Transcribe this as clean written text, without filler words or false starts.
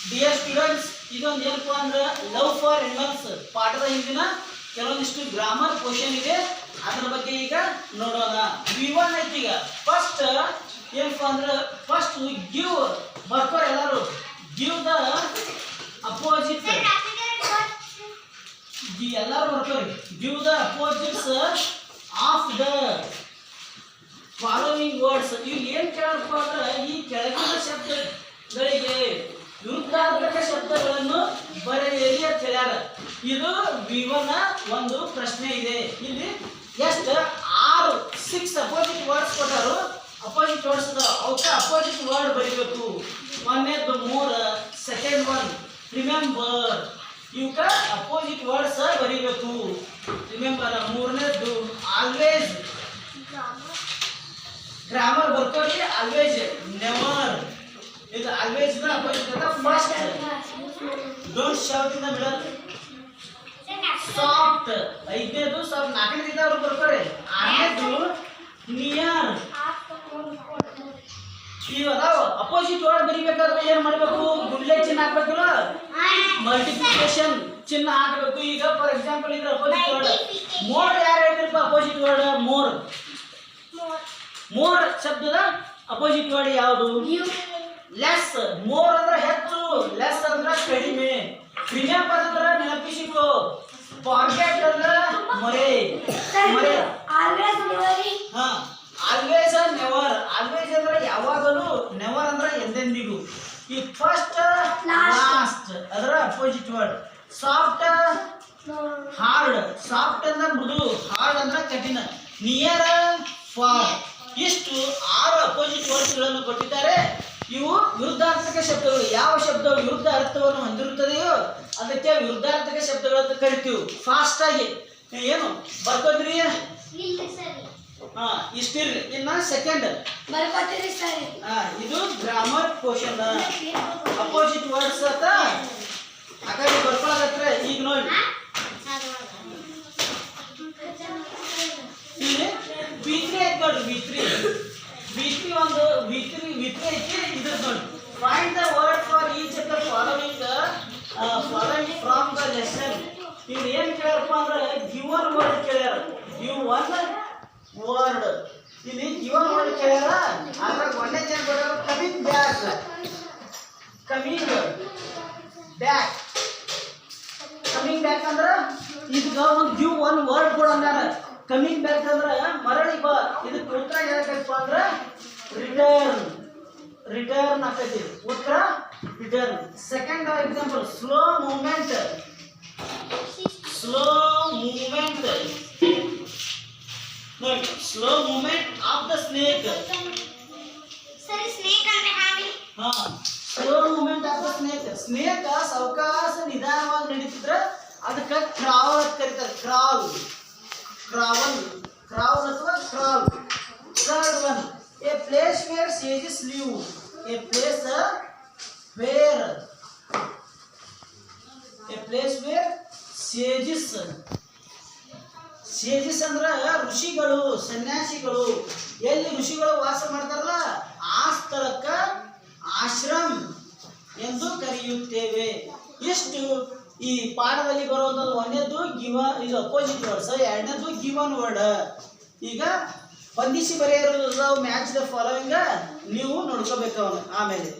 Dear students, ಇದೊಂದು ಏನಪ್ಪಾ ಅಂದ್ರೆ ಲವ್ ಫಾರ್ ಎನಿಮಲ್ಸ್ ಪಾಠದ ಹಿಂದಿನ ಕೆಲವೊಂದಿಷ್ಟು ಗ್ರಾಮರ್ ಕ್ವಶನ್ ಇದೆ. ಅದರ ಬಗ್ಗೆ ಈಗ ನೋಡೋಣ. V1 ಐತಿ. ಈಗ ಫಸ್ಟ್ ಏನಪ್ಪಾ ಅಂದ್ರೆ ಫಸ್ಟ್ ಗಿವ್ ಬರ್ಕೋರ್ ಎಲ್ಲರೂ. ಗಿವ್ ದ ಅಪೋಸಿಟ್ ಎಲ್ಲರೂ ಬರ್ಕೋರಿ. Give the opposites of the following words. ಇವ್ರು ಏನು ಕೇಳಪ್ಪ ಅಂದ್ರೆ ಈ ಕೆಳಗಿನ ಶಬ್ದಗಳಿಗೆ ವಿರುದ್ಧಾರ್ಥಕ ಶಬ್ದಗಳನ್ನು ಬರೆಯಿರಿ ಅಂತ ಹೇಳ್ಯಾರ. ಇದು V1 ಒಂದು ಪ್ರಶ್ನೆ ಇದೆ. ಇಲ್ಲಿ ಎಷ್ಟು 6 ಅಪೋಸಿಟ್ ವರ್ಡ್ಸ್ ಕೊಟ್ಟರು. ಅಪೋಸಿಟ್ ವರ್ಡ್ಸ್ ಅವಕ್ಕೆ ಅಪೋಸಿಟ್ ವರ್ಡ್ ಬರೀಬೇಕು. ಒಂದನೇದು ಮೋರ್, ಸೆಕೆಂಡ್ ಒನ್ ರಿಮೆಂಬರ್. ಇವಕ್ಕೆ ಅಪೋಸಿಟ್ ವರ್ಡ್ಸ್ ಬರೀಬೇಕು. ರಿಮೆಂಬರ್. ಮೂರನೇದು ಆಲ್ವೇಸ್. ಗ್ರಾಮರ್ ಬರ್ಕೋರಿ. Always, never. ಇದು ಆಲ್ವೇಸ್ ನ ಅಪೋಸಿಟ್ ಅಂತ first. Don't shout in the middle. Soft. ಐದನೇದು ಸಾಫ್ಟ್. ನಾಲ್ಕನೇದು ಅವರು ಬರ್ಕೋರಿ. ಆರನೇದು ನಿಯರ್. ಇವಾಗ ಅಪೋಸಿಟ್ ವರ್ಡ್ ಬರೀಬೇಕಾದ್ರೆ ಏನ್ ಮಾಡಬೇಕು? ಗುಂಡ್ಲೆ ಚಿಹ್ನೆ ಹಾಕ್ಬೇಕಲ್ಲ, ಮಲ್ಟಿಪ್ಲಿಕೇಶನ್ ಚಿಹ್ನೆ ಹಾಕಬೇಕು. ಈಗ ಫಾರ್ ಎಕ್ಸಾಂಪಲ್ ಇದ್ರ ಅಪೋಸಿಟ್ ವರ್ಡ್ ಮೋರ್. ಯಾರು ಹೇಳ್ತಿರಪ್ಪ ಅಪೋಸಿಟ್ ವರ್ಡ್? ಮೋರ್. ಮೋರ್ ಶಬ್ದದ ಅಪೋಸಿಟ್ ವರ್ಡ್ ಯಾವುದು? ಲೆಸ್. ಮೋರ್ ಅಂದ್ರೆ ಹೆಚ್ಚು, ಲೆಸ್ ಅಂದ್ರೆ ಕಡಿಮೆ. ರಿಮೆಂಬರ್ ಅಂದ್ರೆ ನೆನಪಿಸಿಕೋ. ಫಾರ್ಗೆಟ್ ಅಂದ್ರೆ ಮರೆ. ಮರೆ. ಹಾ, ಆಲ್ವೇಸ್ ನೆವರ್. ಆಲ್ವೇಸ್ ಅಂದ್ರೆ ಯಾವಾಗಲೂ, ನೆವರ್ ಅಂದ್ರೆ ಎಂದೆಂದಿಗೂ. ಈ ಫಸ್ಟ್ ಲಾಸ್ಟ್ ಅದರ opposite word. Soft, hard. Soft ಅಂದ್ರೆ ಮೃದು, ಹಾರ್ಡ್ ಅಂದ್ರೆ ಕಠಿಣ. Near, for. ಇಷ್ಟು 6 ಅಪೋಸಿಟ್ ವರ್ಡ್ಸ್ಗಳನ್ನು ಕೊಟ್ಟಿದ್ದಾರೆ. ಇವು ವಿರುದ್ಧಾರ್ಥಕ ಶಬ್ದಗಳು. ಯಾವ ಶಬ್ದ ವಿರುದ್ಧ ಅರ್ಥವನ್ನು ಹೊಂದಿರುತ್ತದೆಯೋ ಅದಕ್ಕೆ ವಿರುದ್ಧಾರ್ಥಕ ಶಬ್ದಗಳಂತ ಕರಿತೀವಿ. ಫಾಸ್ಟ್ ಆಗಿ ಏನು ಬರ್ಕೋದ್ರಿ? ಹಾ, ಇಷ್ಟಿರ್ಲಿ. ಇನ್ನ ಸೆಕೆಂಡ್ ಇದು ಗ್ರಾಮರ್ ಕ್ವಶನ್. ಅಪೋಸಿಟ್ ವರ್ಡ್ಸ್ ಅಂತ ಆ ಕಡೆ ಬರ್ಕೊಳ್ಳೋದತ್ರ. ಈಗ ನೋಡಿ ಇಲ್ಲಿ V3 ಐತಿ ನೋಡ್ರಿ. V3 ಒಂದು V3 ಐತಿ. ಇದ್ರ ನೋಡಿ. Find the word for each of the following from the lesson. ಇವ್ರು ಏನ್ ಕೇಳ್ಯಾರಪ್ಪ ಅಂದ್ರೆ ಗಿವನ್ ವರ್ಡ್ ಕೇಳ್ಯಾರ. Given word. ಇಲ್ಲಿ ಗಿವನ್ ವರ್ಡ್ ಕೇಳ್ಯಾರ. ಅದ್ರಾಗ ಒಂದೇ ಏನ್ ಕೊಟ್ಟಾರ? Coming back. Coming back. Coming back ಅಂದ್ರ ಈಗ ಒಂದು ಗಿವ್ ಒನ್ ವರ್ಡ್ ಕೊಡ ಅಂದಾರ. ಕಮಿಂಗ್ ಬ್ಯಾಕ್ ಅಂದ್ರೆ ಮರಳಿ ಬಾ. ಇದಕ್ಕೆ ಉತ್ತರ ಹೇಳಬೇಕಪ್ಪ ಅಂದ್ರೆ ರಿಟರ್ನ್. ರಿಟರ್ನ್ ಆಗ್ತೈತಿ ಉತ್ತರ. Return. Second example slow movement. Slow movement ನೋಡಿ. Slow movement of the snake. ಹಾ, slow movement of the snake. Snake ಸಾವಕಾಶ ನಿಧಾನವಾಗಿ ನಡೀತಿದ್ರೆ ಅದಕ್ಕೆ ಕ್ರಾವ್ ಅಂತ ಕರೀತಾರೆ. ಕ್ರಾವ್, ಕ್ರಾವಲ್, ಕ್ರಾವಲ್ ಅಥವಾ crawl. Third one a place where sages live. A place where, a place where sages. Sages ಅಂದ್ರ ಋಷಿಗಳು, ಸನ್ಯಾಸಿಗಳು. ಎಲ್ಲಿ ಋಷಿಗಳು ವಾಸ ಮಾಡ್ತಾರಲ್ಲ ಆ ಸ್ಥಳಕ್ಕ ಆಶ್ರಮ್ ಎಂದು ಕರೆಯುತ್ತೇವೆ. ಇಷ್ಟು ಈ ಪಾಠದಲ್ಲಿ ಬರುವಂಥದ್ದು. ಒಂದೇದು ಇದು ಅಪೋಸಿಟ್ ವರ್ಡ್ಸ್, ಎರಡನೇದು ಗಿವನ್ ವರ್ಡ್. ಈಗ ಹೊಂದಿಸಿ ಬರೆಯೋದು ಮ್ಯಾಚ್ ದ ಫಾಲೋವಿಂಗ್ ನೀವು ನೋಡ್ಕೋಬೇಕು. ಆಮೇಲೆ